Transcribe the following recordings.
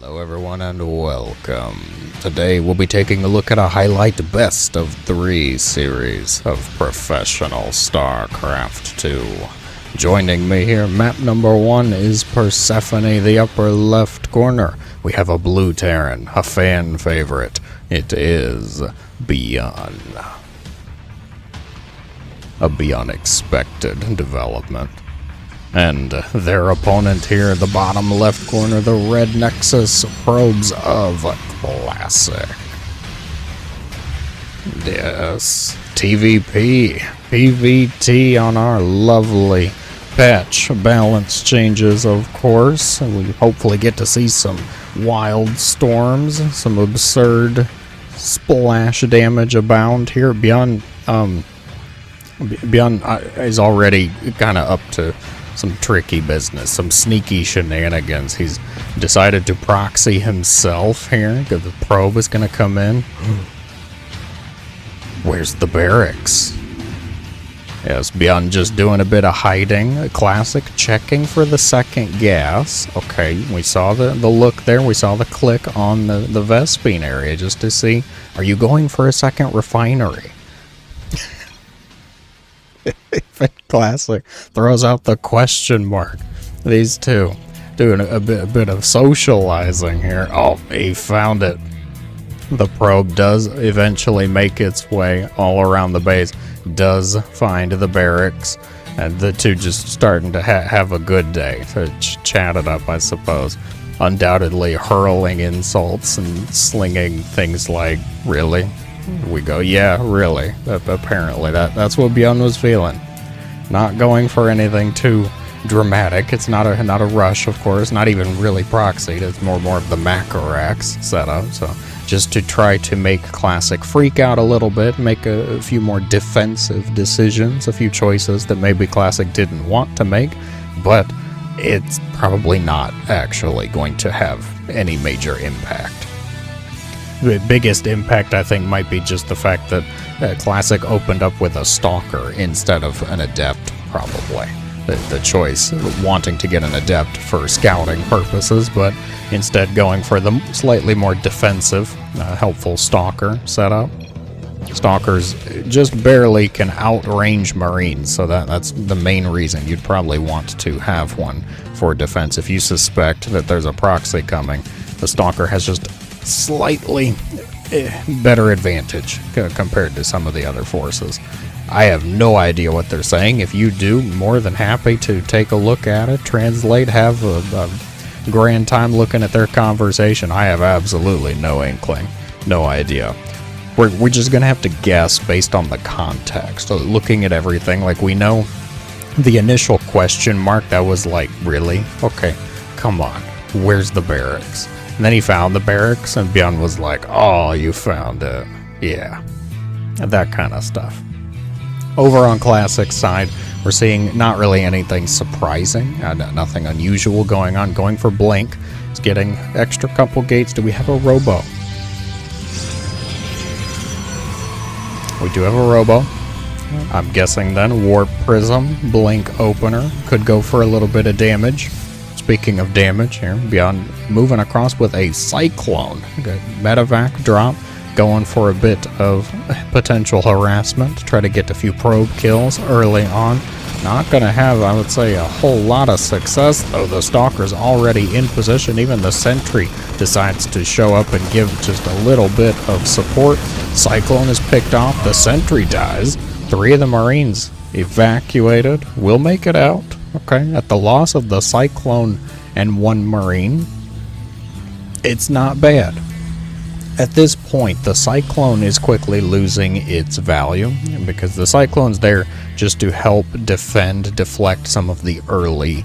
Hello everyone and welcome. Today we'll be taking a look at a highlight best of 3 series of professional StarCraft 2. Joining me here, map number 1 is Persephone, the upper left corner. We have a blue Terran, a fan favorite. It is ByuN. A ByuN-expected development. And their opponent here, the bottom left corner, the red Nexus probes of Classic. Yes, TVP, PVT on our lovely patch. Balance changes, of course. And we hopefully get to see some wild storms, some absurd splash damage abound here. ByuN is already kind of up to some tricky business, some sneaky shenanigans. He's decided to proxy himself here, because the probe is going to come in. Where's the barracks? Yes, ByuN just doing a bit of hiding. Classic checking for the second gas. Okay, we saw the look there. We saw the click on the Vespine area just to see, are you going for a second refinery? Classic throws out the question mark. These two doing a bit of socializing here. Oh, he found it. The probe does eventually make its way all around the base, does find the barracks, and the two just starting to have a good day. So chat it up, I suppose. Undoubtedly hurling insults and slinging things like, really? We go, yeah, really. Apparently, that's what ByuN was feeling. Not going for anything too dramatic. It's not a rush, of course. Not even really proxied. It's more of the Macarax setup. So just to try to make Classic freak out a little bit, make a few more defensive decisions, a few choices that maybe Classic didn't want to make, but it's probably not actually going to have any major impact. The biggest impact, I think, might be just the fact that Classic opened up with a Stalker instead of an Adept, probably. The choice, wanting to get an Adept for scouting purposes, but instead going for the slightly more defensive, helpful Stalker setup. Stalkers just barely can outrange Marines, so that's the main reason you'd probably want to have one for defense. If you suspect that there's a proxy coming, the Stalker has just slightly better advantage compared to some of the other forces. I have no idea what they're saying. If you do, more than happy to take a look at it, translate, have a grand time looking at their conversation. I have absolutely no inkling, no idea. We're just going to have to guess based on the context. So looking at everything, like we know the initial question mark, that was like, really? Okay, come on, where's the barracks? And then he found the barracks, and ByuN was like, oh, you found it. Yeah. That kind of stuff. Over on Classic side, we're seeing not really anything surprising. Nothing unusual going on. Going for Blink. It's getting extra couple gates. Do we have a Robo? We do have a Robo. I'm guessing then Warp Prism, Blink Opener. Could go for a little bit of damage. Speaking of damage here, ByuN moving across with a Cyclone. Okay, Medevac drop, going for a bit of potential harassment. Try to get a few probe kills early on. Not going to have, I would say, a whole lot of success, though. The Stalker's already in position. Even the Sentry decides to show up and give just a little bit of support. Cyclone is picked off. The Sentry dies. 3 of the Marines evacuated. Will make it out. Okay, at the loss of the Cyclone and 1 Marine, it's not bad. At this point, the Cyclone is quickly losing its value, because the Cyclone's there just to help defend, deflect some of the early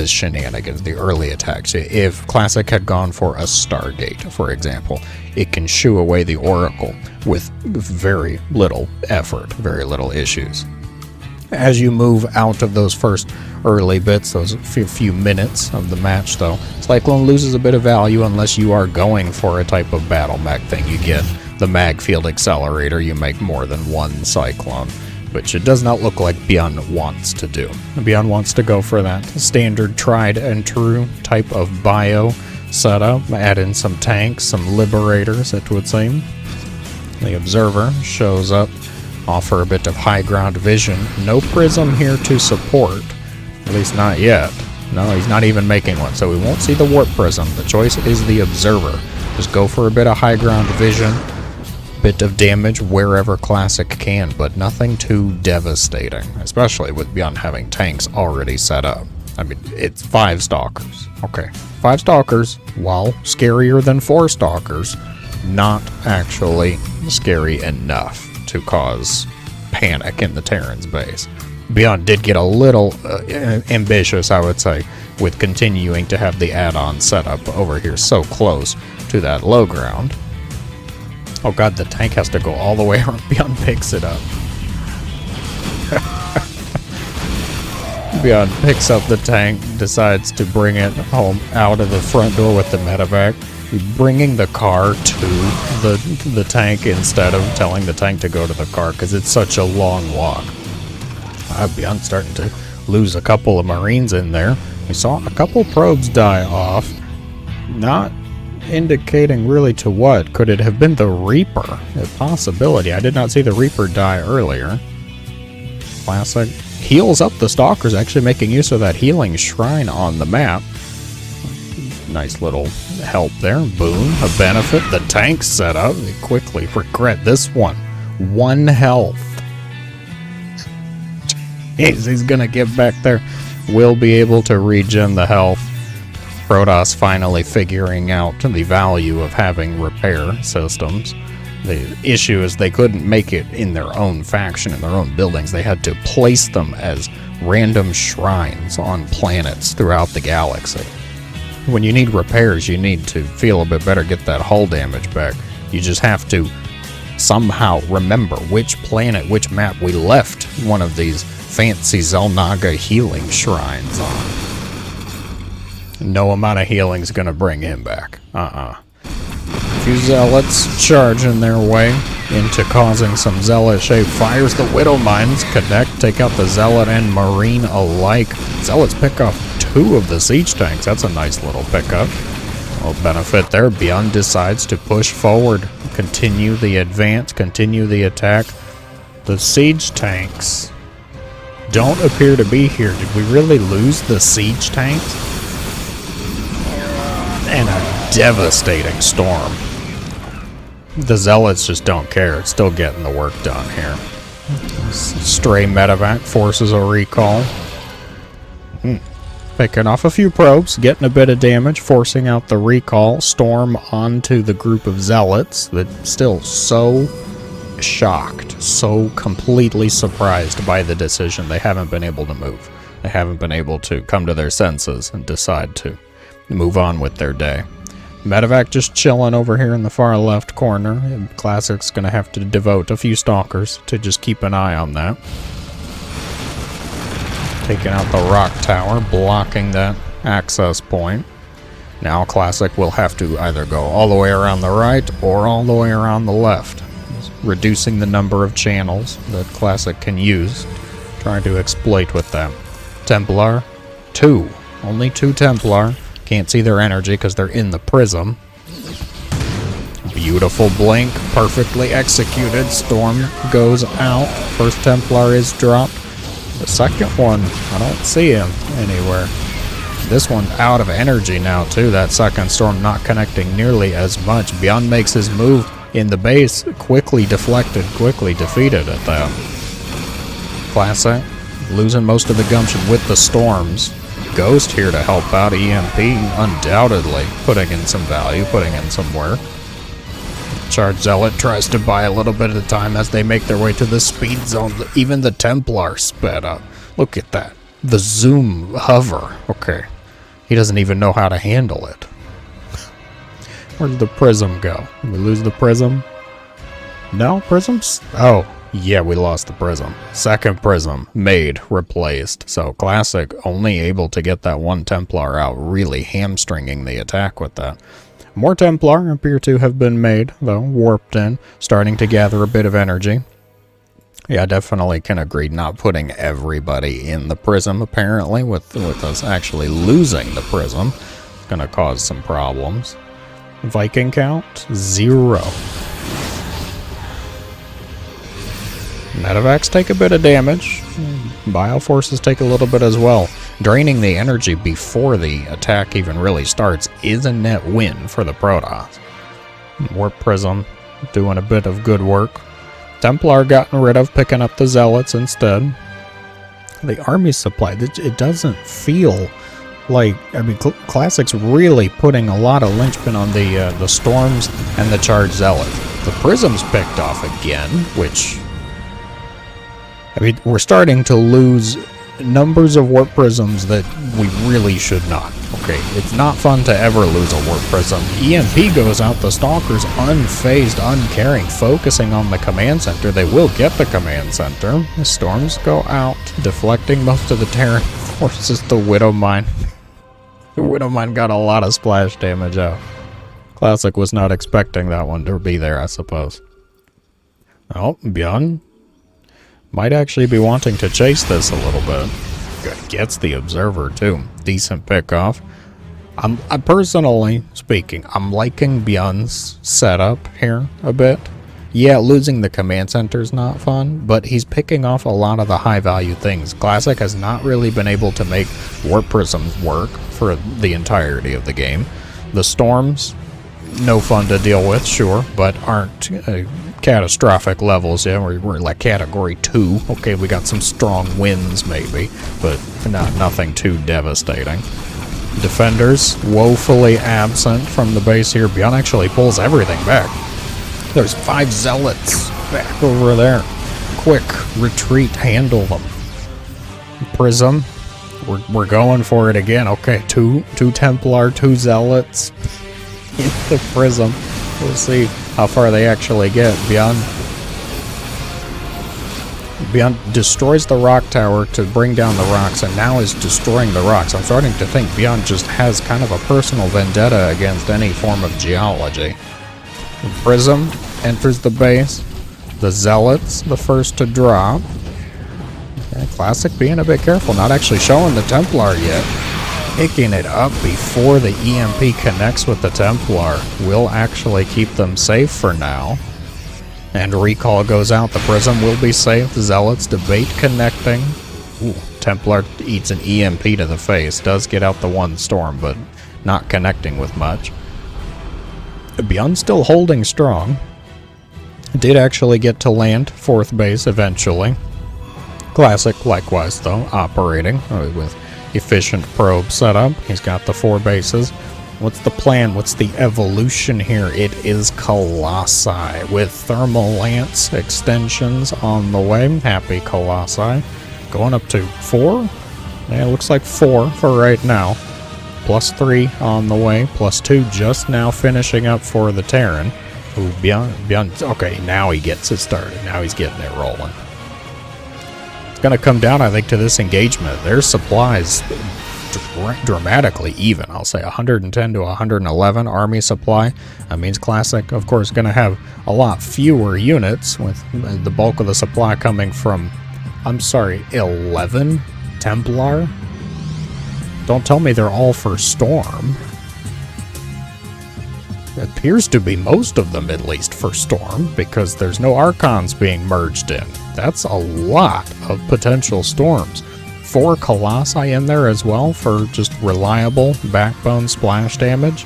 shenanigans, the early attacks. If Classic had gone for a Stargate, for example, it can shoo away the Oracle with very little effort, very little issues. As you move out of those first early bits, those few minutes of the match, though, Cyclone loses a bit of value unless you are going for a type of battle mech thing. You get the mag field accelerator, you make more than 1 Cyclone, which it does not look like ByuN wants to do. ByuN wants to go for that standard tried and true type of bio set up. Add in some tanks, some liberators, it would seem. The observer shows up, offer a bit of high ground vision. No prism here to support, at least not yet. No, he's not even making one, so we won't see the warp prism. The choice is the observer. Just go for a bit of high ground vision, bit of damage wherever Classic can, but nothing too devastating, especially with ByuN having tanks already set up. I mean, it's 5 stalkers. Okay, 5 stalkers, while scarier than 4 stalkers, not actually scary enough to cause panic in the Terran's base. ByuN did get a little ambitious, I would say, with continuing to have the add-on set up over here so close to that low ground. Oh god, the tank has to go all the way around. ByuN picks it up. ByuN picks up the tank, decides to bring it home out of the front door with the medevac, bringing the car to the tank instead of telling the tank to go to the car because it's such a long walk. ByuN's starting to lose a couple of Marines in there. We saw a couple probes die off, not indicating really to what. Could it have been the Reaper? A possibility. I did not see the Reaper die earlier. Classic heals up the Stalkers, actually making use of that healing shrine on the map. Nice little help there. Boon, a benefit. The tank's set up. They quickly regret this one. 1 health. He's gonna get back there. Will be able to regen the health. Protoss finally figuring out the value of having repair systems. The issue is they couldn't make it in their own faction, in their own buildings. They had to place them as random shrines on planets throughout the galaxy. When you need repairs, you need to feel a bit better, get that hull damage back. You just have to somehow remember which planet, which map we left one of these fancy Zelnaga healing shrines on. No amount of healing is going to bring him back. A few zealots charging their way into causing some zealot shape fires. The Widow Mines connect, take out the zealot and Marine alike. Zealots pick off 2 of the siege tanks. That's a nice little pickup. Well, benefit there. ByuN decides to push forward, continue the advance, continue the attack. The siege tanks don't appear to be here. Did we really lose the siege tanks? And a devastating storm. The zealots just don't care. It's still getting the work done here. Stray medevac forces a recall. Picking off a few probes, getting a bit of damage, forcing out the recall. Storm onto the group of zealots that still so shocked, so completely surprised by the decision. They haven't been able to move. They haven't been able to come to their senses and decide to move on with their day. Medevac just chilling over here in the far left corner. Classic's gonna have to devote a few stalkers to just keep an eye on that. Taking out the rock tower, blocking that access point. Now Classic will have to either go all the way around the right or all the way around the left, reducing the number of channels that Classic can use, trying to exploit with them. Templar, 2. Only 2 Templar. Can't see their energy because they're in the prism. Beautiful blink, perfectly executed. Storm goes out. First Templar is dropped. The second one, I don't see him anywhere. This one out of energy now too. That second Storm not connecting nearly as much. ByuN makes his move in the base. Quickly deflected, quickly defeated at that. Classic losing most of the gumption with the Storms. Ghost here to help out. EMP undoubtedly putting in some value, putting in some work. Charge Zealot tries to buy a little bit of time as they make their way to the speed zone. Even the Templar sped up. Look at that. The zoom hover. Okay. He doesn't even know how to handle it. Where did the prism go? Did we lose the prism? No? Prisms? Oh. Yeah, we lost the prism. Second prism made, replaced. So Classic only able to get that 1 Templar out, really hamstringing the attack with that. More Templar appear to have been made, though, warped in, starting to gather a bit of energy. Yeah, I definitely can agree not putting everybody in the prism, apparently, with us actually losing the prism. gonna cause some problems. Viking count, 0. Medevacs take a bit of damage. Bioforces take a little bit as well. Draining the energy before the attack even really starts is a net win for the Protoss. Warp Prism doing a bit of good work. Templar gotten rid of, picking up the Zealots instead. The army supply, it doesn't feel like, I mean, Classic's really putting a lot of linchpin on the Storms and the Charged Zealots. The Prism's picked off again, which, I mean, we're starting to lose numbers of Warp Prisms that we really should not. Okay, it's not fun to ever lose a Warp Prism. EMP goes out, the Stalkers unfazed, uncaring, focusing on the command center. They will get the command center. The Storms go out, deflecting most of the Terran forces. The Widow Mine. The Widow Mine got a lot of splash damage out. Classic was not expecting that one to be there, I suppose. Oh, ByuN might actually be wanting to chase this a little bit. Gets the Observer too. Decent pickoff. I'm personally speaking, I'm liking ByuN's setup here a bit. Yeah, losing the command center is not fun, but he's picking off a lot of the high value things. Classic has not really been able to make Warp Prisms work for the entirety of the game. The Storms, no fun to deal with, sure, but aren't catastrophic levels. Yeah, we're like category 2. Okay, we got some strong wins maybe, but nothing too devastating. Defenders woefully absent from the base here. ByuN actually pulls everything back. There's 5 Zealots back over there. Quick retreat, handle them. Prism, we're going for it again. Okay, two Templar, 2 Zealots in the Prism. We'll see how far they actually get. ByuN destroys the rock tower to bring down the rocks, and now is destroying the rocks. I'm starting to think ByuN just has kind of a personal vendetta against any form of geology. The Prism enters the base. The Zealots, the first to drop. Okay, Classic being a bit careful, not actually showing the Templar yet. Picking it up before the EMP connects with the Templar will actually keep them safe for now. And recall goes out. The Prism will be safe. Zealots debate connecting. Ooh, Templar eats an EMP to the face. Does get out the 1 Storm, but not connecting with much. ByuN still holding strong. Did actually get to land 4th base eventually. Classic, likewise, though, operating with efficient probe setup. He's got the 4 bases. What's the plan? What's the evolution here? It is Colossi with thermal lance extensions on the way. Happy Colossi. Going up to 4? Yeah, it looks like 4 for right now. +3 on the way. +2 just now finishing up for the Terran. Ooh, ByuN. Okay, now he gets it started. Now he's getting it rolling. It's going to come down, I think, to this engagement. Their supplies dramatically even. I'll say 110 to 111 army supply. That means Classic, of course, going to have a lot fewer units, with the bulk of the supply coming from, 11 Templar? Don't tell me they're all for Storm. It appears to be most of them, at least, for Storm, because there's no Archons being merged in. That's a lot of potential Storms. 4 Colossi in there as well for just reliable backbone splash damage.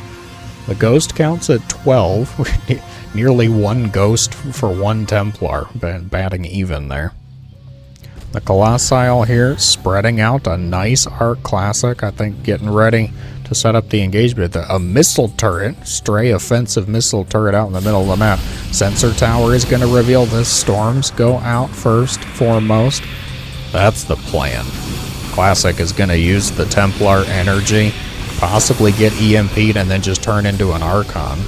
The Ghost counts at 12. Nearly 1 Ghost for 1 Templar, batting even there. The Colossi here spreading out a nice arc. Classic, I think, getting ready to set up the engagement. A missile turret, stray offensive missile turret out in the middle of the map. Sensor tower is going to reveal this. Storms go out first, foremost. That's the plan. Classic is going to use the Templar energy, possibly get EMP'd, and then just turn into an Archon.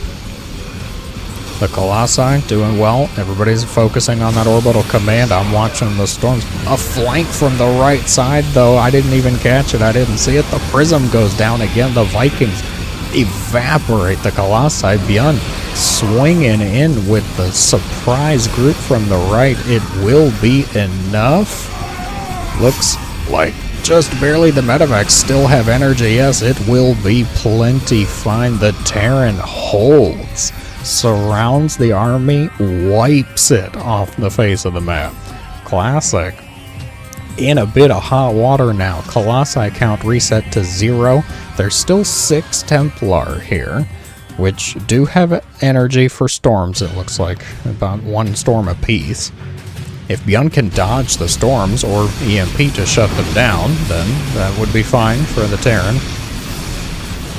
The Colossi doing well. Everybody's focusing on that orbital command. I'm watching the Storms. A flank from the right side, though. I didn't even catch it. I didn't see it. The Prism goes down again. The Vikings evaporate the Colossi. ByuN swinging in with the surprise group from the right. It will be enough. Looks like just barely. The medevacs still have energy. Yes, it will be plenty fine. The Terran holds, surrounds the army, wipes it off the face of the map. Classic. In a bit of hot water now. Colossi count reset to 0. There's still 6 Templar here, which do have energy for storms, it looks like. About 1 storm apiece. If ByuN can dodge the storms or EMP to shut them down, then that would be fine for the Terran.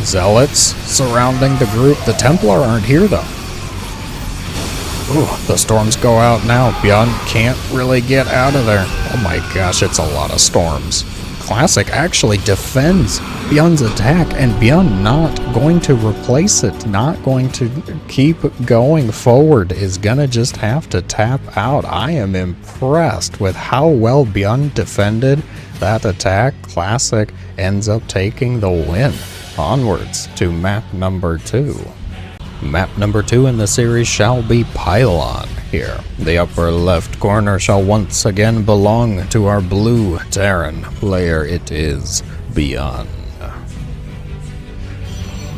Zealots surrounding the group. The Templar aren't here, though. Ooh, the storms go out now. ByuN can't really get out of there. Oh my gosh, it's a lot of storms. Classic actually defends ByuN's attack, and ByuN not going to replace it, not going to keep going forward, is gonna just have to tap out. I am impressed with how well ByuN defended that attack. Classic ends up taking the win. Onwards to map number 2. Map number 2 in the series shall be Pylon here. The upper left corner shall once again belong to our blue Terran player. It is ByuN.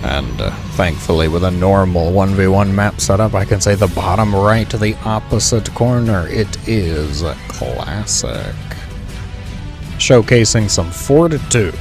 And thankfully, with a normal 1v1 map setup, I can say the bottom right to the opposite corner, it is Classic. Showcasing some fortitude,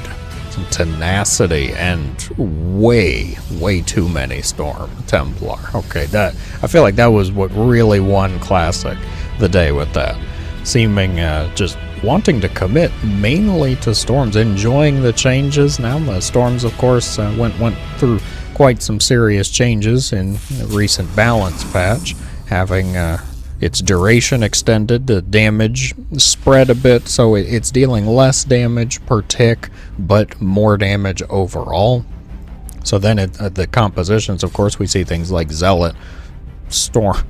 tenacity, and way too many Storm Templar. Okay, that I feel like that was what really won Classic the day with that. Seeming just wanting to commit mainly to Storms, enjoying the changes. Now the Storms, of course, went through quite some serious changes in the recent balance patch, having its duration extended, the damage spread a bit, so it's dealing less damage per tick, but more damage overall. So then the compositions, of course, we see things like Zealot, Storm.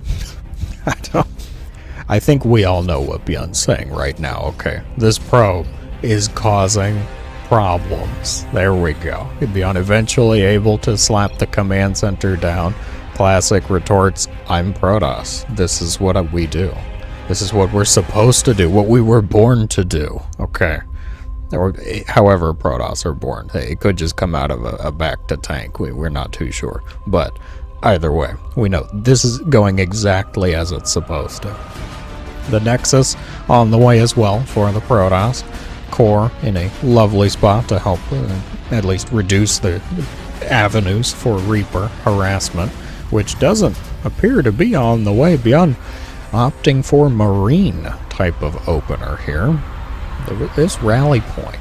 I think we all know what ByuN's saying right now, okay? This probe is causing problems. There we go. ByuN eventually able to slap the command center down. Classic retorts, I'm Protoss. This is what we do. This is what we're supposed to do, what we were born to do. Okay. Or however Protoss are born. It could just come out of a back to tank. We're not too sure. But either way, we know this is going exactly as it's supposed to. The Nexus on the way as well for the Protoss. Core in a lovely spot to help at least reduce the avenues for Reaper harassment, which doesn't appear to be on the way. ByuN opting for Marine type of opener here. This rally point.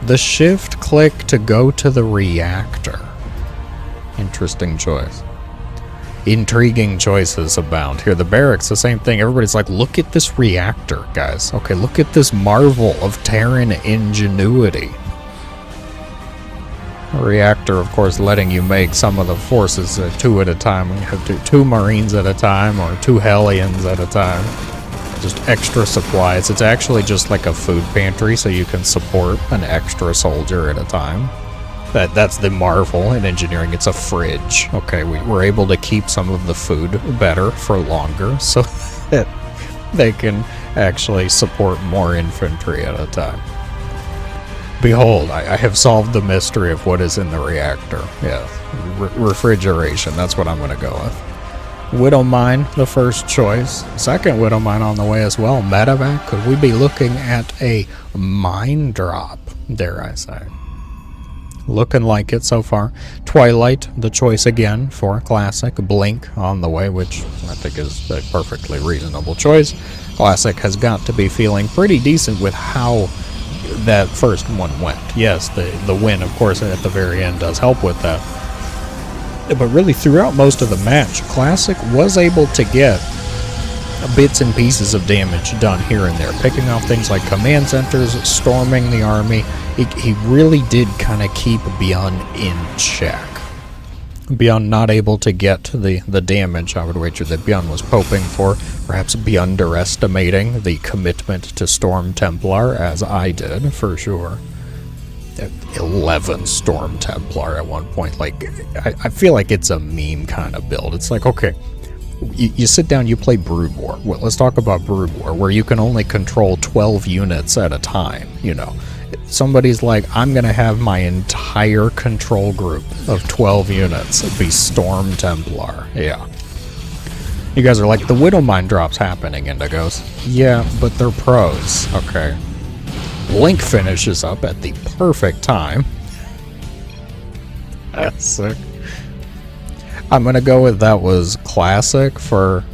The shift click to go to the reactor. Interesting choice. Intriguing choices abound here. The barracks, the same thing. Everybody's like, look at this reactor, guys. Okay, look at this marvel of Terran ingenuity. A reactor, of course, letting you make some of the forces 2 at a time. You have two Marines at a time, or 2 Hellions at a time. Just extra supplies. It's actually just like a food pantry, so you can support an extra soldier at a time. That's the marvel in engineering. It's a fridge. Okay, we're able to keep some of the food better for longer, so that they can actually support more infantry at a time. Behold, I have solved the mystery of what is in the reactor. Yeah, refrigeration, that's what I'm going to go with. Widow Mine, the first choice. Second Widow Mine on the way as well. Medevac, could we be looking at a mine drop, dare I say? Looking like it so far. Twilight, the choice again for Classic. Blink on the way, which I think is a perfectly reasonable choice. Classic has got to be feeling pretty decent with how that first one went. Yes, the win, of course, at the very end does help with that. But really, throughout most of the match, Classic was able to get bits and pieces of damage done here and there, picking off things like command centers, storming the army. He really did kind of keep ByuN in check. ByuN not able to get the damage, I would wager, that ByuN was hoping for. Perhaps ByuN underestimating the commitment to Storm Templar, as I did, for sure. 11 Storm Templar at one point. Like, I feel like it's a meme kind of build. It's like, okay, You sit down, you play Brood War. Well, let's talk about Brood War, where you can only control 12 units at a time, you know. Somebody's like, I'm going to have my entire control group of 12 units be Storm Templar. Yeah. You guys are like, the Widowmine drop's happening, Indigos. Yeah, but they're pros, okay. Blink finishes up at the perfect time. That's sick. I'm gonna go with that was classic for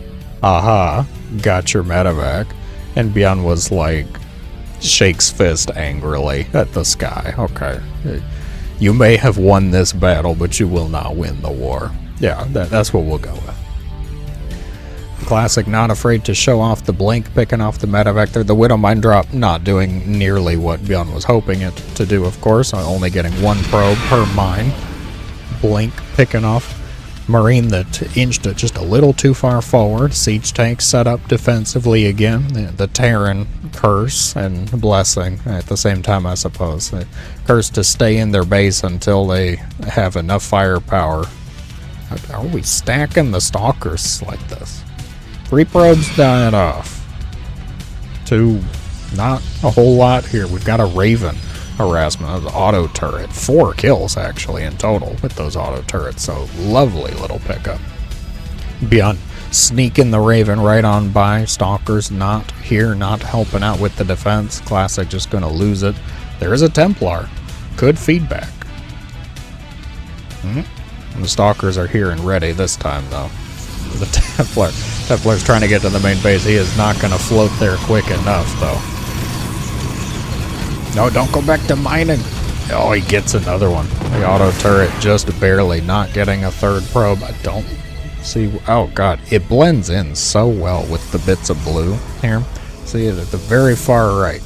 aha, got your medevac. And ByuN was like, shakes fist angrily at the sky. Okay. You may have won this battle, but you will not win the war. Yeah, that's what we'll go with. Classic, not afraid to show off the blink, picking off the medevac there. The Widowmine drop not doing nearly what ByuN was hoping it to do, of course. Only getting one probe per mine. Blink, picking off Marine that inched it just a little too far forward. Siege tank set up defensively again. The Terran curse and blessing at the same time, I suppose. They curse to stay in their base until they have enough firepower. Are we stacking the stalkers like this? 3 probes died off. 2, not a whole lot here. We've got a Raven harassment of the auto turret. 4 kills actually in total with those auto turrets, so lovely little pickup. ByuN sneaking the Raven right on by. Stalkers not here, not helping out with the defense. Classic just gonna lose it. There is a Templar. Good feedback. The Stalkers are here and ready this time though. The Templar's trying to get to the main base. He is not gonna float there quick enough though. No, don't go back to mining. Oh, he gets another one. The auto turret just barely not getting a 3rd probe. I don't see. Oh, God. It blends in so well with the bits of blue here. See it at the very far right.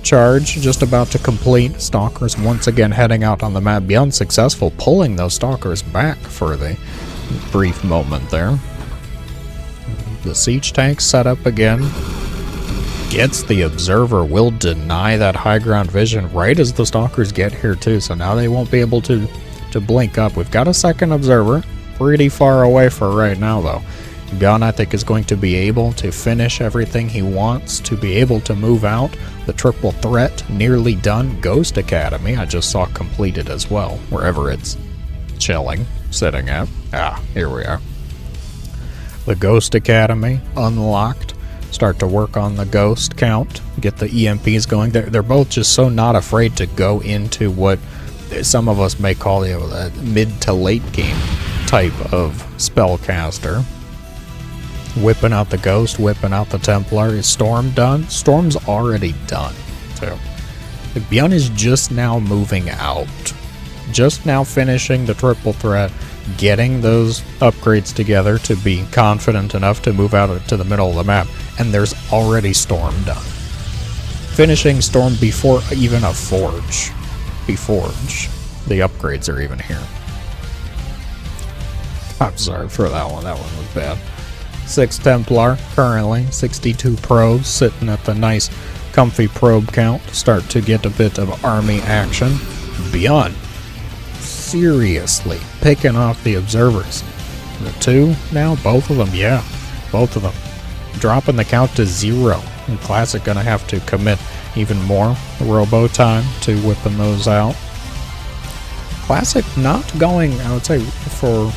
Charge just about to complete. Stalkers once again heading out on the map. ByuN successful pulling those Stalkers back for the brief moment there. The siege tank set up again. Gets the observer, will deny that high ground vision right as the Stalkers get here too, so now they won't be able to blink up. We've got a 2nd observer, pretty far away for right now though. ByuN, I think, is going to be able to finish everything he wants, to be able to move out. The triple threat nearly done. Ghost Academy I just saw completed as well, wherever it's chilling, sitting at. Ah, here we are. The Ghost Academy unlocked. Start to work on the ghost count, get the EMPs going. They're both just so not afraid to go into what some of us may call a mid to late game type of spellcaster. Whipping out the ghost, whipping out the Templar. Is Storm done? Storm's already done, too. ByuN is just now moving out. Just now finishing the triple threat, getting those upgrades together to be confident enough to move out to the middle of the map, and there's already Storm done. Finishing Storm before even a forge. The upgrades are even here. I'm sorry for that one was bad. 6 Templar currently, 62 probes sitting at the nice comfy probe count. Start to get a bit of army action. ByuN seriously picking off the observers. The 2 now, both of them, yeah, both of them. Dropping the count to 0. And Classic gonna have to commit even more robo time to whipping those out. Classic not going, I would say, for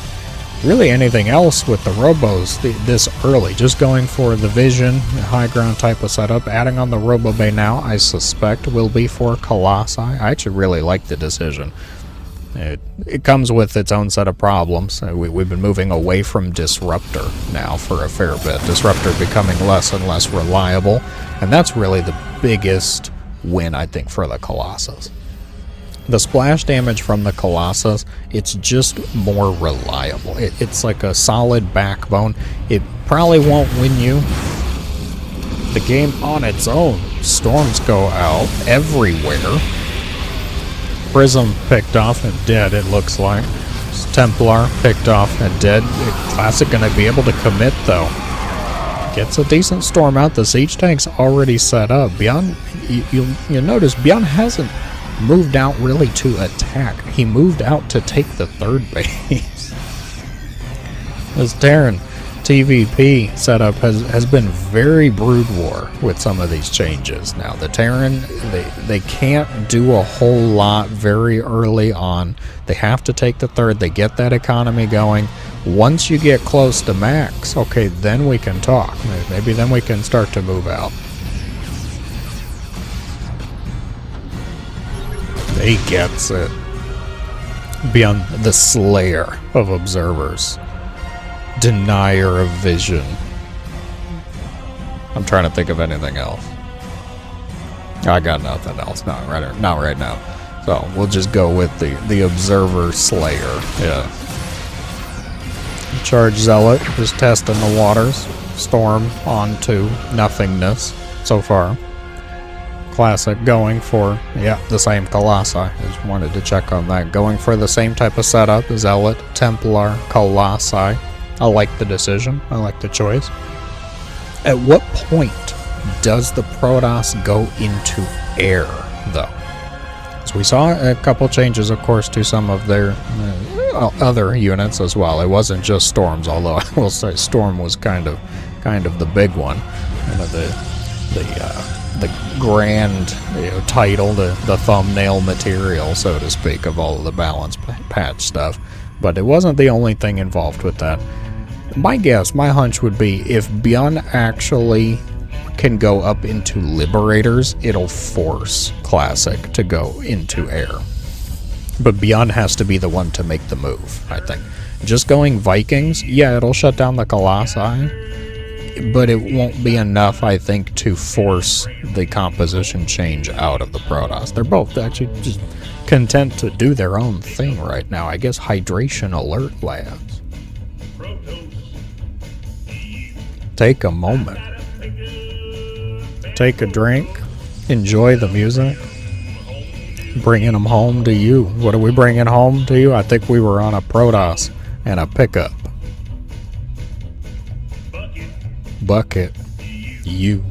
really anything else with the robos this early. Just going for the vision, high ground type of setup. Adding on the robo bay now, I suspect, will be for Colossi. I actually really like the decision. It comes with its own set of problems. We've been moving away from Disruptor now for a fair bit. Disruptor becoming less and less reliable, and that's really the biggest win, I think, for the Colossus. The splash damage from the Colossus, it's just more reliable. It's like a solid backbone. It probably won't win you the game on its own. Storms go out everywhere. Prism picked off and dead, it looks like. Templar picked off and dead. Classic gonna be able to commit though. Gets a decent storm out. The siege tank's already set up. ByuN, you'll notice ByuN hasn't moved out really to attack. He moved out to take the 3rd base. This Terran TVP setup has been very Brood War with some of these changes. Now the Terran, they can't do a whole lot very early on. They have to take the third. They get that economy going. Once you get close to max, okay, then we can talk. Maybe then we can start to move out. He gets it. ByuN, the slayer of observers. Denier of vision. I'm trying to think of anything else. I got nothing else. Not right now. So we'll just go with the observer slayer. Yeah. Charge zealot, just testing the waters. Storm onto nothingness so far. Classic going for, yeah, the same Colossi. I just wanted to check on that. Going for the same type of setup. Zealot, Templar, Colossi. I like the decision. I like the choice. At what point does the Protoss go into air, though? So we saw a couple changes, of course, to some of their other units as well. It wasn't just Storms, although I will say Storm was kind of the big one. You know, the grand title, the thumbnail material, so to speak, of all of the balance patch stuff. But it wasn't the only thing involved with that. My guess, my hunch would be if ByuN actually can go up into Liberators, it'll force Classic to go into air. But ByuN has to be the one to make the move, I think. Just going Vikings, yeah, it'll shut down the Colossi, but it won't be enough, I think, to force the composition change out of the Protoss. They're both actually just content to do their own thing right now. I guess hydration alert, lads. Take a moment. Take a drink. Enjoy the music. Bringing them home to you. What are we bringing home to you? I think we were on a Protoss and a pickup. Bucket. You.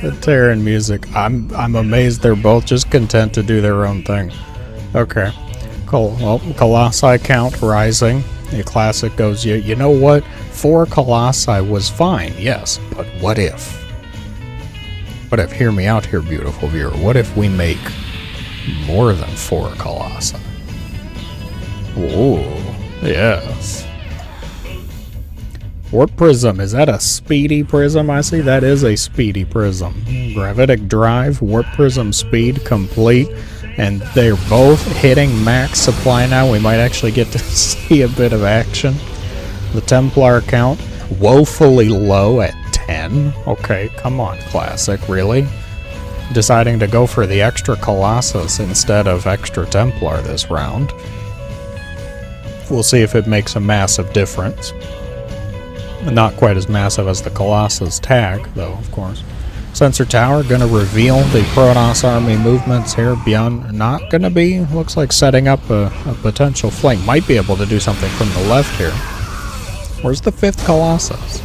The Terran music. I'm amazed they're both just content to do their own thing. Okay. Cool. Well, Colossi count rising. The Classic goes, you know what? 4 Colossi was fine, yes, but what if? What if, hear me out here, beautiful viewer, what if we make more than 4 Colossi? Ooh, yes. Warp Prism, is that a speedy prism? I see that is a speedy prism. Gravitic Drive, Warp Prism speed complete. And they're both hitting max supply now. We might actually get to see a bit of action. The Templar count, woefully low at 10. Okay, come on, Classic, really? Deciding to go for the extra Colossus instead of extra Templar this round. We'll see if it makes a massive difference. Not quite as massive as the Colossus tag, though, of course. Sensor Tower going to reveal the Protoss army movements here. ByuN not going to be, looks like setting up a potential flank. Might be able to do something from the left here. Where's the 5th Colossus?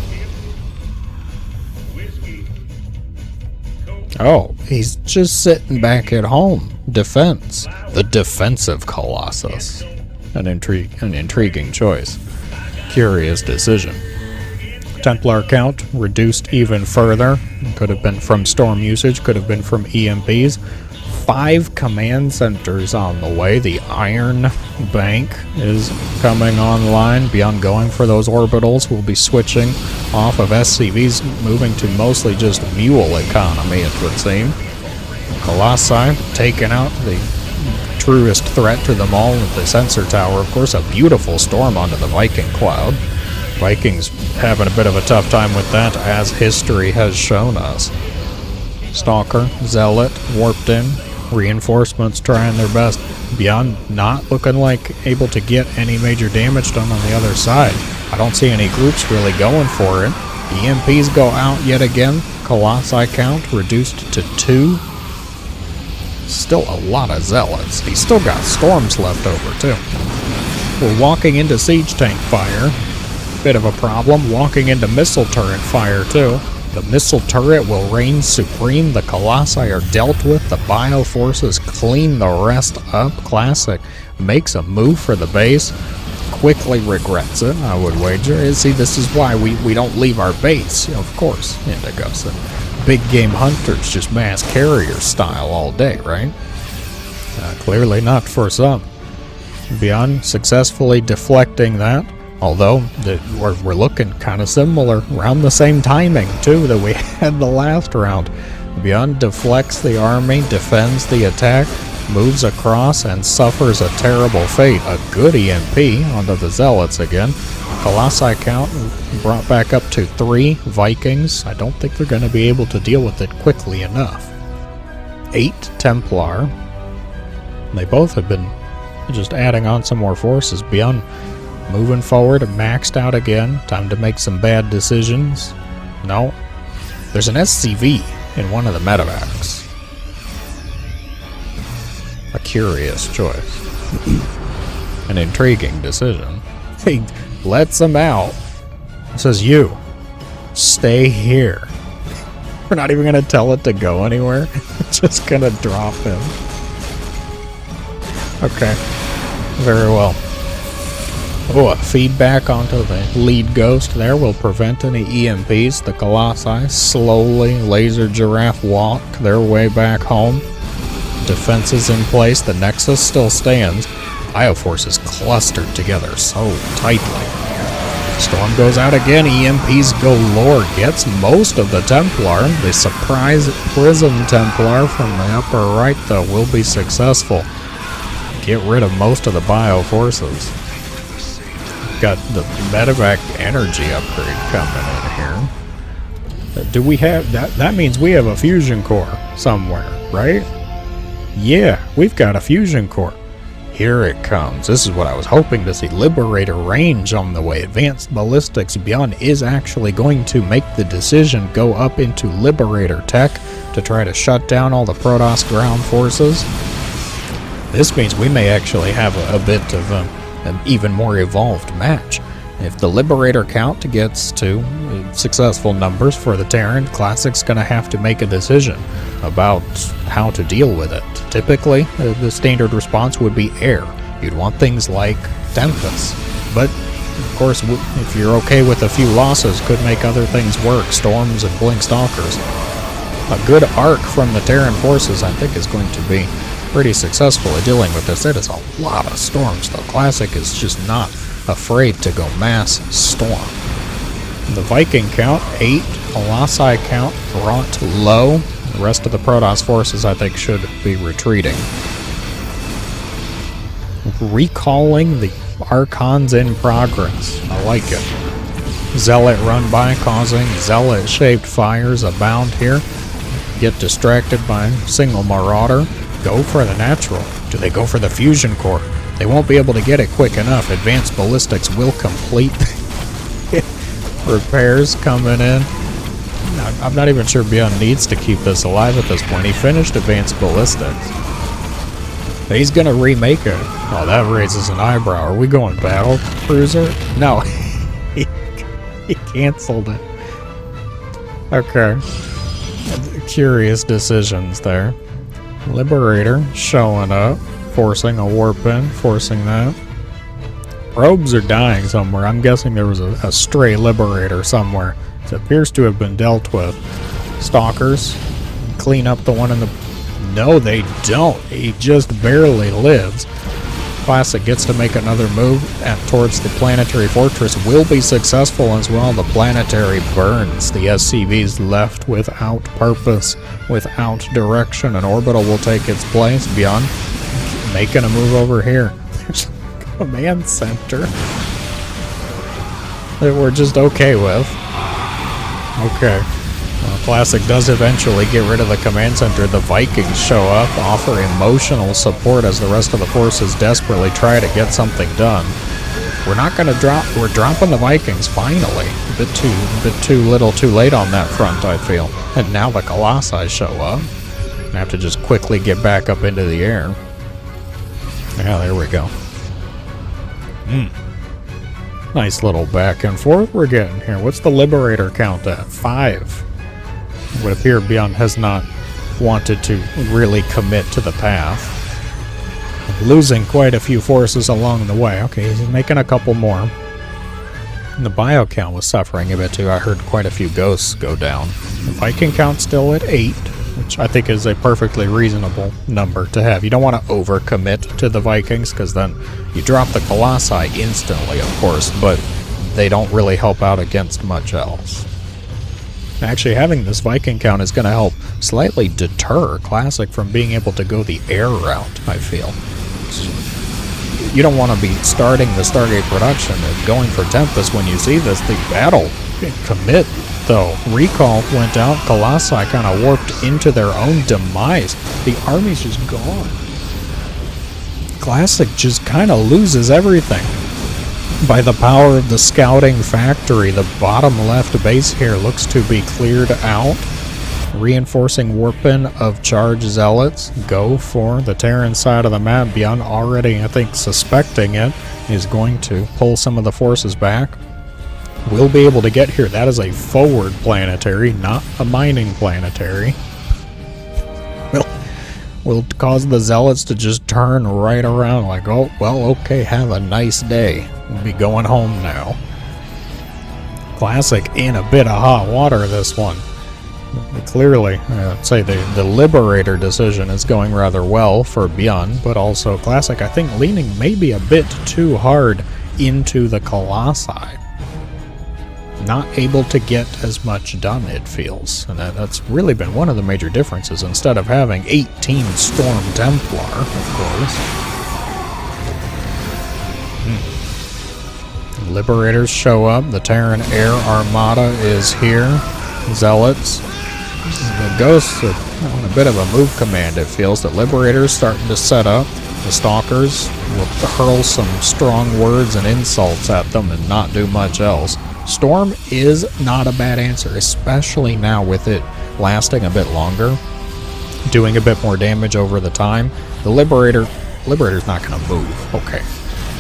Oh, he's just sitting back at home. Defense. The defensive Colossus. An intriguing choice. Curious decision. Templar count reduced even further. Could have been from storm usage, could have been from EMPs. 5 command centers on the way. The Iron Bank is coming online. ByuN going for those orbitals. We'll be switching off of SCVs, moving to mostly just mule economy, it would seem. Colossi taking out the truest threat to them all with the sensor tower. Of course, a beautiful storm onto the Viking cloud. Vikings having a bit of a tough time with that, as history has shown us. Stalker, Zealot, warped in. Reinforcements trying their best. ByuN not looking like able to get any major damage done on the other side. I don't see any groups really going for it. EMPs go out yet again. Colossi count reduced to 2. Still a lot of Zealots. He's still got Storms left over too. We're walking into siege tank fire. Bit of a problem. Walking into missile turret fire too. The missile turret will reign supreme. The Colossi are dealt with. The bioforces clean the rest up. Classic makes a move for the base. Of quickly regrets it, I would wager. See, this is why we don't leave our base, of course, Indigos. Big game hunters, just mass carrier style all day, right? Clearly not for some. ByuN successfully deflecting that, although we're looking kind of similar, around the same timing too that we had the last round. ByuN deflects the army, defends the attack, moves across, and suffers a terrible fate. A good EMP onto the Zealots again. Colossi count brought back up to 3 Vikings. I don't think they're going to be able to deal with it quickly enough. 8 Templar. They both have been just adding on some more forces. ByuN moving forward, maxed out again. Time to make some bad decisions. No. There's an SCV in one of the medevacs. A curious choice. An intriguing decision. He lets him out. Says, you, stay here. We're not even going to tell it to go anywhere. Just going to drop him. Okay. Very well. Oh, a feedback onto the lead ghost there will prevent any EMPs. The Colossi slowly laser giraffe walk their way back home. Defenses in place. The Nexus still stands. Bioforces clustered together so tightly. Storm goes out again. EMPs galore. Gets most of the Templar. The surprise Prism Templar from the upper right, though, will be successful. Get rid of most of the Bioforces. Got the medevac energy upgrade coming in here. Do we have that? That means we have a fusion core somewhere, right? Yeah, we've got a fusion core. Here it comes. This is what I was hoping to see. Liberator range on the way. Advanced ballistics. ByuN is actually going to make the decision, go up into Liberator tech to try to shut down all the Protoss ground forces. This means we may actually have a bit of an even more evolved match. If the Liberator count gets to successful numbers for the Terran, Classic's going to have to make a decision about how to deal with it. Typically, the standard response would be air. You'd want things like Tempest. But, of course, if you're okay with a few losses, could make other things work. Storms and Blink Stalkers. A good arc from the Terran forces, I think, is going to be pretty successful at dealing with this. It is a lot of storms, though. Classic is just not afraid to go mass storm. The Viking count, 8. Colossi count brought low. The rest of the Protoss forces, I think, should be retreating. Recalling the Archons in progress. I like it. Zealot run by, causing Zealot-shaped fires abound here. Get distracted by single Marauder. Go for the natural. Do they go for the fusion core? They won't be able to get it quick enough. Advanced ballistics will complete. Repairs coming in. I'm not even sure ByuN needs to keep this alive at this point. He finished advanced ballistics. He's gonna remake it. Oh, that raises an eyebrow. Are we going battle cruiser? No. he canceled it. Okay. Curious decisions there. Liberator showing up, forcing a warp in, forcing that. Probes are dying somewhere. I'm guessing there was a stray Liberator somewhere. It appears to have been dealt with. Stalkers clean up the one in the... No, they don't. He just barely lives. Classic gets to make another move towards the planetary fortress. Will be successful as well. The planetary burns. The SCV's left without purpose, without direction. An orbital will take its place. ByuN making a move over here. There's a command center that we're just okay with. Okay. Well, Classic does eventually get rid of the command center. The Vikings show up, offer emotional support as the rest of the forces desperately try to get something done. We're not going to drop. We're dropping the Vikings finally. A bit too little, too late on that front, I feel. And now the Colossi show up. I have to just quickly get back up into the air. Yeah, there we go. Nice little back and forth we're getting here. What's the Liberator count at? 5. It would appear ByuN has not wanted to really commit to the path. losing quite a few forces along the way. Okay, he's making a couple more. And the bio count was suffering a bit too. I heard quite a few ghosts go down. The Viking count's still at 8, which I think is a perfectly reasonable number to have. You don't want to overcommit to the Vikings, because then you drop the Colossi instantly, of course, but they don't really help out against much else. Actually, having this Viking count is going to help slightly deter Classic from being able to go the air route, I feel. You don't want to be starting the Stargate production and going for Tempest when you see this. The battle commit, though. Recall went out. Colossi kind of warped into their own demise. The army's just gone. Classic just kind of loses everything. By the power of the scouting factory, the bottom left base here looks to be cleared out. Reinforcing warping of charge zealots go for the Terran side of the map. ByuN already, I think, suspecting it, is going to pull some of the forces back. We'll be able to get here. That is a forward planetary, not a mining planetary. Will cause the zealots to just turn right around like, oh, well, okay, have a nice day. We'll be going home now. Classic in a bit of hot water, this one. Clearly, I'd say the Liberator decision is going rather well for ByuN, but also Classic, I think, leaning maybe a bit too hard into the Colossi. Not able to get as much done, it feels. And that's really been one of the major differences. Instead of having 18 Storm Templar, of course. Liberators show up. The Terran Air Armada is here. Zealots. The Ghosts are on a bit of a move command, it feels. The Liberators starting to set up. The Stalkers will hurl some strong words and insults at them and not do much else. Storm is not a bad answer, especially now with it lasting a bit longer, doing a bit more damage over the time. The Liberator's not going to move. Okay,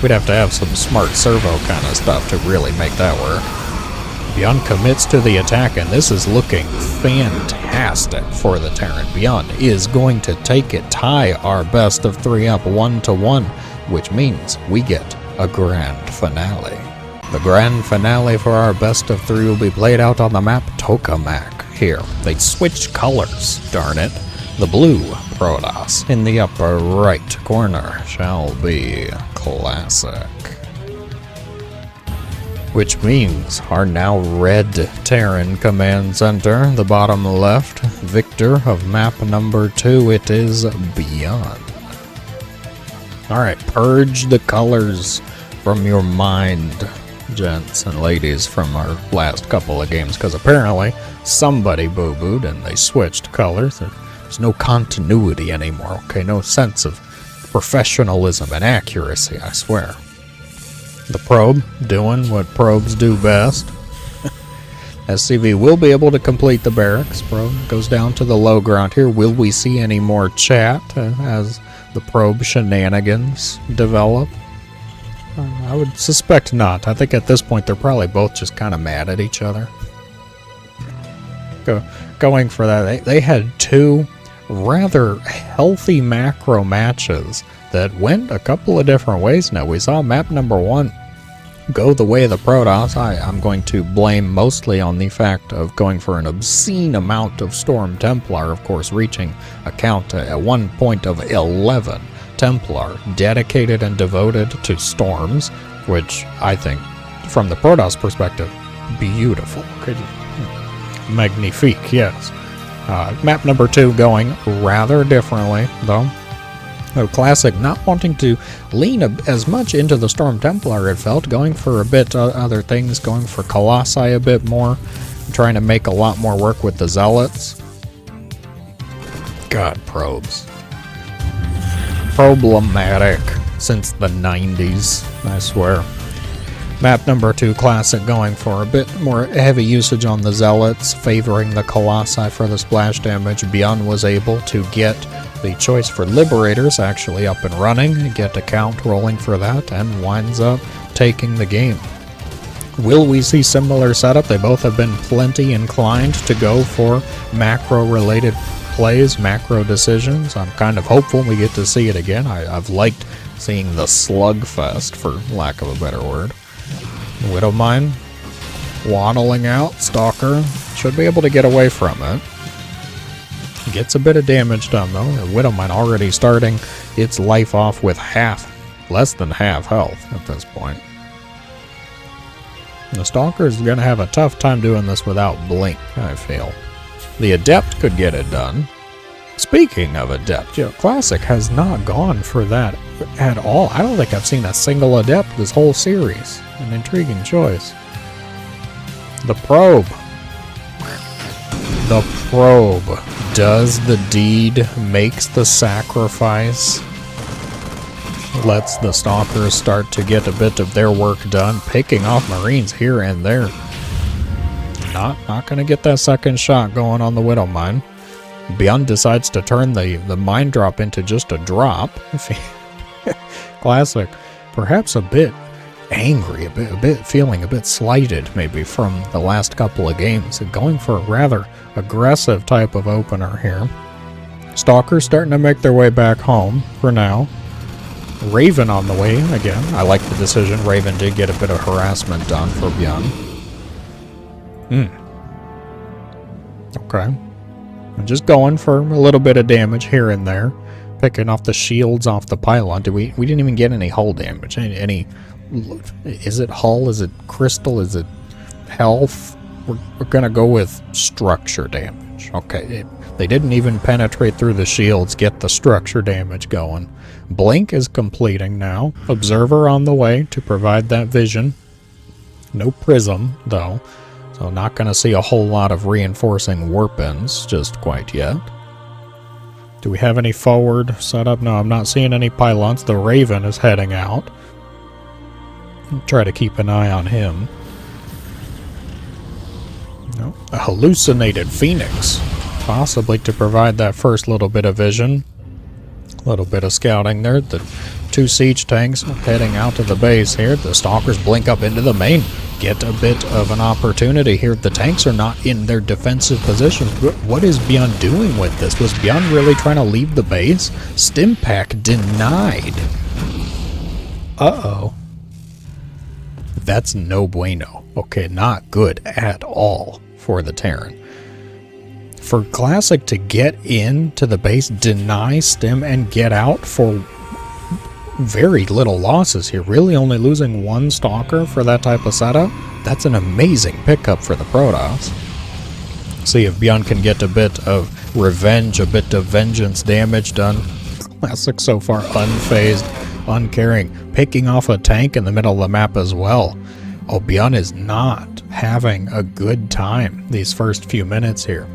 we'd have to have some smart servo kind of stuff to really make that work. ByuN commits to the attack, and this is looking fantastic for the Terran. ByuN is going to take it, tie our best of 3 up 1-1, which means we get a grand finale. The grand finale for our best of 3 will be played out on the map Tokamak here. They switched colors, darn it. The blue Protoss in the upper right corner shall be Classic. Which means our now red Terran command center, the bottom left, victor of map number 2, it is ByuN. Alright, purge the colors from your mind, gents and ladies, from our last couple of games, because apparently somebody boo-booed and they switched colors. There's no continuity anymore, okay? No sense of professionalism and accuracy, I swear. The probe doing what probes do best. SCV will be able to complete the barracks. Probe goes down to the low ground here. Will we see any more chat as the probe shenanigans develop? I would suspect not. I think at this point they're probably both just kind of mad at each other. Going for that, they had 2 rather healthy macro matches that went a couple of different ways now. We saw map number 1 go the way of the Protoss. I'm going to blame mostly on the fact of going for an obscene amount of Storm Templar, of course, reaching a count at one point of 11 Templar dedicated and devoted to Storms, which I think, from the Protoss perspective, beautiful. Magnifique, yes. Map number 2 going rather differently, though. Classic not wanting to lean as much into the Storm Templar, it felt, going for a bit other things, going for Colossi a bit more, trying to make a lot more work with the Zealots. God, probes. Problematic since the 90s, I swear. Map number 2, Classic, going for a bit more heavy usage on the Zealots, favoring the Colossi for the splash damage. ByuN was able to get the choice for Liberators actually up and running, get a count rolling for that, and winds up taking the game. Will we see similar setup? They both have been plenty inclined to go for macro-related plays, macro decisions. I'm kind of hopeful we get to see it again. I've liked seeing the slugfest, for lack of a better word. Widowmine waddling out. Stalker should be able to get away from it. Gets a bit of damage done though. The Widowmine already starting its life off with less than half health at this point. The Stalker is going to have a tough time doing this without Blink, I feel. The Adept could get it done. Speaking of Adept, Classic has not gone for that at all. I don't think I've seen a single Adept this whole series. An intriguing choice. The Probe. The Probe. Does the deed, makes the sacrifice, lets the Stalkers start to get a bit of their work done, picking off Marines here and there. Not going to get that second shot going on the Widowmine. ByuN decides to turn the mine drop into just a drop. Classic, perhaps a bit angry, a bit feeling a bit slighted maybe from the last couple of games, and going for a rather aggressive type of opener here. Stalkers starting to make their way back home for now. Raven on the way again. I like the decision. Raven did get a bit of harassment done for ByuN. Okay. I'm just going for a little bit of damage here and there. Picking off the shields off the pylon. We didn't even get any hull damage. Any is it hull? Is it crystal? Is it health? We're gonna go with structure damage. Okay. They didn't even penetrate through the shields, get the structure damage going. Blink is completing now. Observer on the way to provide that vision. No prism, though, so not going to see a whole lot of reinforcing warpins just quite yet. Do we have any forward setup? No, I'm not seeing any pylons. The Raven is heading out. Try to keep an eye on him. No, a hallucinated Phoenix. Possibly to provide that first little bit of vision. A little bit of scouting there. The two siege tanks heading out to the base here. The Stalkers blink up into the main. Get a bit of an opportunity here. The tanks are not in their defensive positions. What is ByuN doing with this? Was ByuN really trying to leave the base? Stim pack denied. Uh-oh. That's no bueno. Okay, not good at all for the Terran. For Classic to get into the base, deny Stim, and get out for very little losses here. Really only losing one Stalker for that type of setup. That's an amazing pickup for the Protoss. See if ByuN can get a bit of revenge, a bit of vengeance damage done. Classic so far unfazed, uncaring. Picking off a tank in the middle of the map as well. Oh, ByuN is not having a good time these first few minutes here.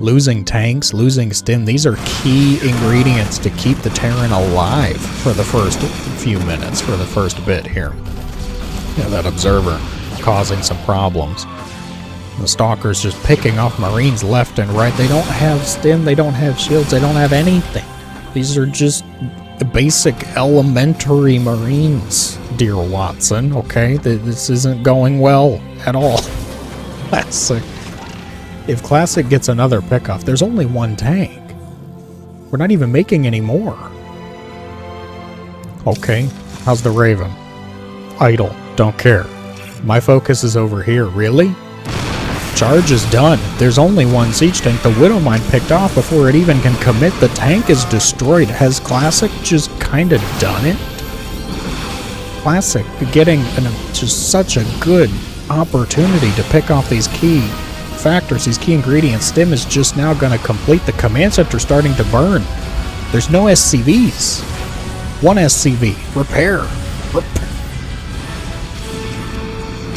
Losing tanks, losing Stim, these are key ingredients to keep the Terran alive for the first few minutes, for the first bit here. Yeah, that Observer causing some problems. The Stalkers just picking off Marines left and right. They don't have Stim, they don't have shields, they don't have anything. These are just basic elementary Marines, dear Watson, okay? This isn't going well at all. Classic. If Classic gets another pickoff, there's only one tank. We're not even making any more. Okay, how's the Raven? Idle, don't care. My focus is over here, really? Charge is done. There's only one siege tank. The Widowmine picked off before it even can commit. The tank is destroyed. Has Classic just kind of done it? Classic getting just such a good opportunity to pick off these key factors, these key ingredients. Stim is just now going to complete. The command center starting to burn. There's no SCVs. One SCV. Repair.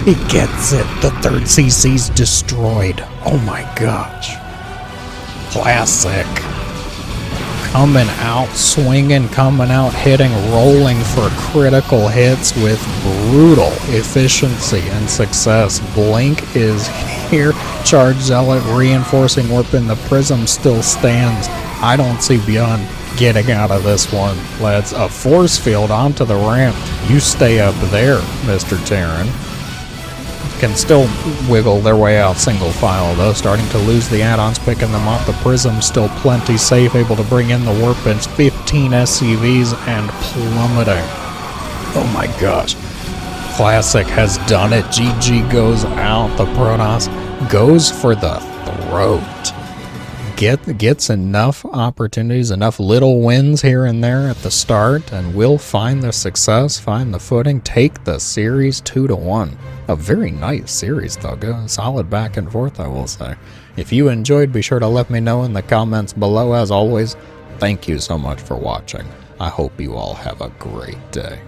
He gets it. The third CC's destroyed. Oh my gosh. Classic. Coming out swinging, coming out hitting, rolling for critical hits with brutal efficiency and success. Blink is here. Charge Zealot reinforcing Warpin. The Prism still stands. I don't see ByuN getting out of this one. Let's a force field onto the ramp. You stay up there, Mr. Terran. can still wiggle their way out single file, though. Starting to lose the add-ons, picking them off. The Prism still plenty safe, able to bring in the Workbench. 15 SCVs and plummeting. Oh my gosh. Classic has done it. GG goes out. The Protoss goes for the throat. Gets enough opportunities, enough little wins here and there at the start, and will find the success, find the footing, take the series 2-1. A very nice series, though. Good, solid back and forth, I will say. If you enjoyed, be sure to let me know in the comments below. As always, thank you so much for watching. I hope you all have a great day.